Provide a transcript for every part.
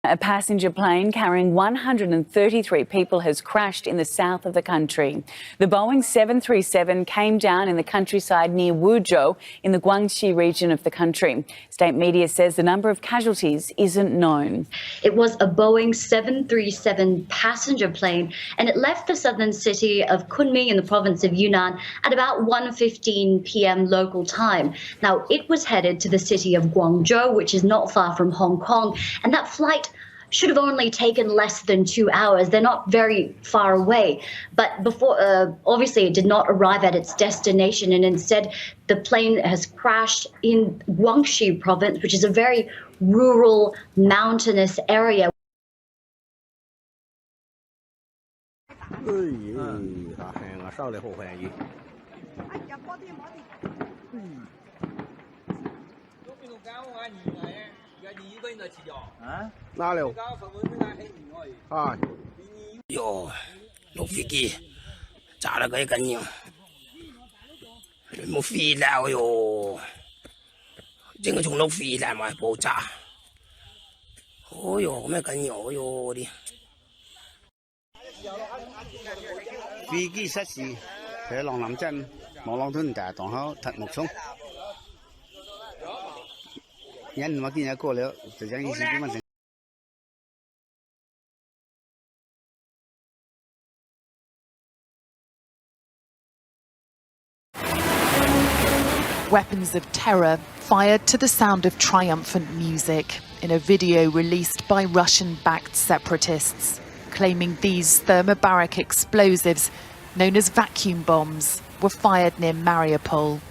A passenger plane carrying 133 people has crashed in the south of the country. The Boeing 737 came down in the countryside near Wuzhou in the Guangxi region of the country. State media says the number of casualties isn't known. It was a Boeing 737 passenger plane, and it left the southern city of Kunming in the province of Yunnan at about 1:15 p.m. local time. Now, it was headed to the city of Guangzhou, which is not far from Hong Kong, and that flight should have only taken less than 2 hours. They're not very far away. But before, obviously, it did not arrive at its destination, and instead the plane has crashed in Guangxi province, which is a very rural, mountainous area. Weapons of terror fired to the sound of triumphant music in a video released by Russian-backed separatists, claiming these thermobaric explosives, known as vacuum bombs, were fired near Mariupol.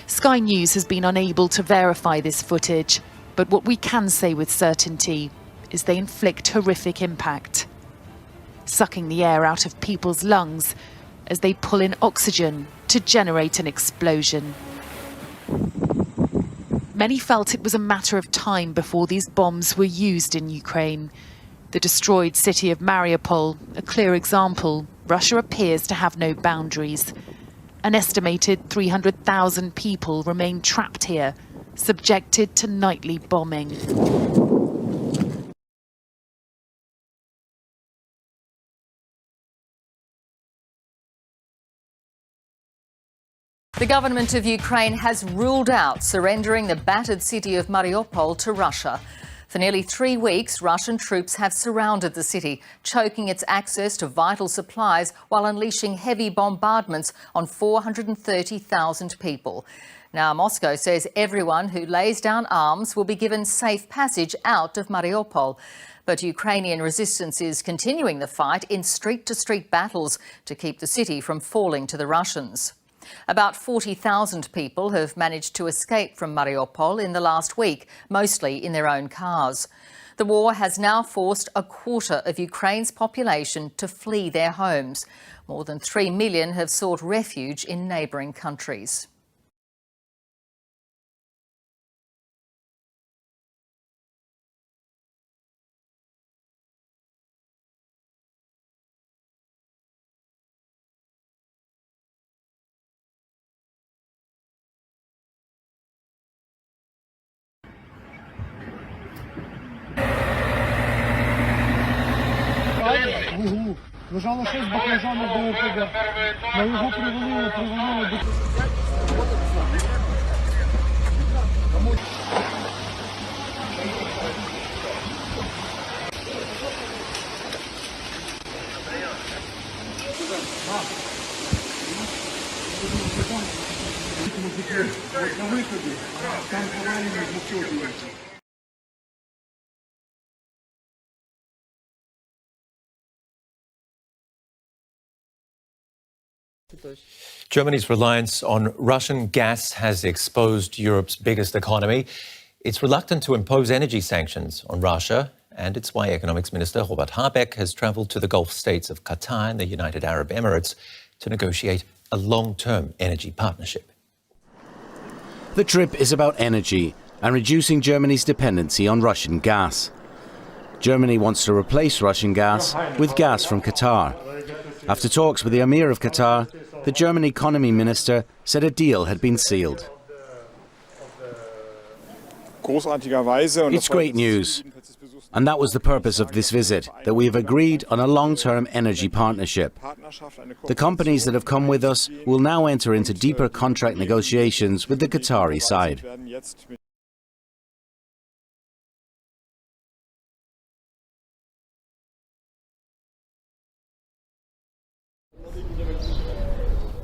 Sky News has been unable to verify this footage, but what we can say with certainty is they inflict horrific impact, sucking the air out of people's lungs as they pull in oxygen to generate an explosion. Many felt it was a matter of time before these bombs were used in Ukraine. The destroyed city of Mariupol, a clear example. Russia appears to have no boundaries. An estimated 300,000 people remain trapped here, subjected to nightly bombing. The government of Ukraine has ruled out surrendering the battered city of Mariupol to Russia. For nearly 3 weeks, Russian troops have surrounded the city, choking its access to vital supplies while unleashing heavy bombardments on 430,000 people. Now, Moscow says everyone who lays down arms will be given safe passage out of Mariupol. But Ukrainian resistance is continuing the fight in street-to-street battles to keep the city from falling to the Russians. About 40,000 people have managed to escape from Mariupol in the last week, mostly in their own cars. The war has now forced a quarter of Ukraine's population to flee their homes. More than 3 million have sought refuge in neighbouring countries. Лежало 6 баклажанів до ОПГ. На його привалили до... На виході, там повалені звуки. Germany's reliance on Russian gas has exposed Europe's biggest economy. It's reluctant to impose energy sanctions on Russia, and it's why Economics Minister Robert Habeck has travelled to the Gulf states of Qatar and the United Arab Emirates to negotiate a long-term energy partnership. The trip is about energy and reducing Germany's dependency on Russian gas. Germany wants to replace Russian gas with gas from Qatar. After talks with the Emir of Qatar, the German economy minister said a deal had been sealed. It's great news. And that was the purpose of this visit, that we have agreed on a long-term energy partnership. The companies that have come with us will now enter into deeper contract negotiations with the Qatari side.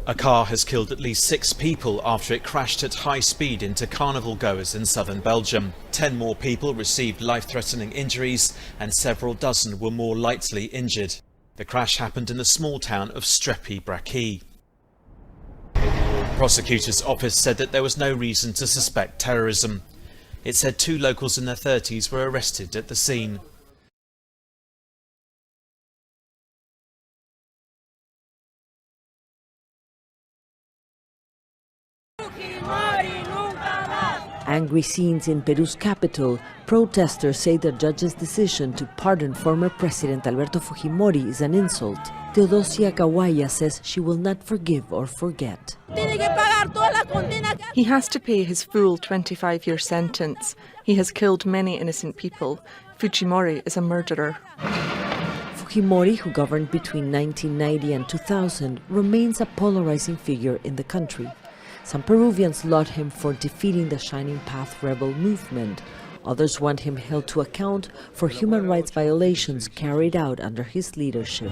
A car has killed at least 6 people after it crashed at high speed into carnival goers in southern Belgium. 10 more people received life-threatening injuries and several dozen were more lightly injured. The crash happened in the small town of Strepi-Brachy. Prosecutor's office said that there was no reason to suspect terrorism. It said 2 locals in their 30s were arrested at the scene. Angry scenes in Peru's capital. Protesters say the judge's decision to pardon former President Alberto Fujimori is an insult. Teodosia Kawaya says she will not forgive or forget. He has to pay his full 25-year sentence. He has killed many innocent people. Fujimori is a murderer. Fujimori, who governed between 1990 and 2000, remains a polarizing figure in the country. Some Peruvians laud him for defeating the Shining Path rebel movement. Others want him held to account for human rights violations carried out under his leadership.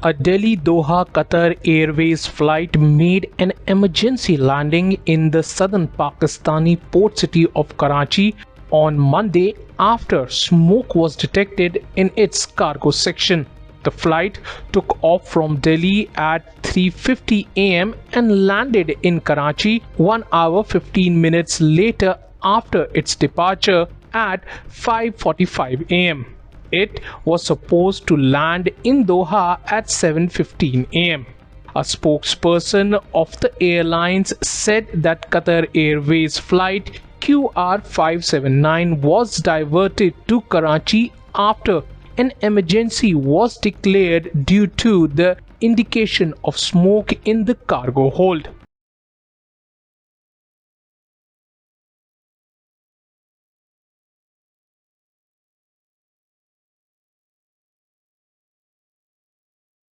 A Delhi-Doha Qatar Airways flight made an emergency landing in the southern Pakistani port city of Karachi on Monday after smoke was detected in its cargo section. The flight took off from Delhi at 3:50 a.m. and landed in Karachi 1 hour 15 minutes later after its departure at 5:45 a.m. It was supposed to land in Doha at 7:15 a.m. A spokesperson of the airlines said that Qatar Airways flight QR579 was diverted to Karachi after an emergency was declared due to the indication of smoke in the cargo hold.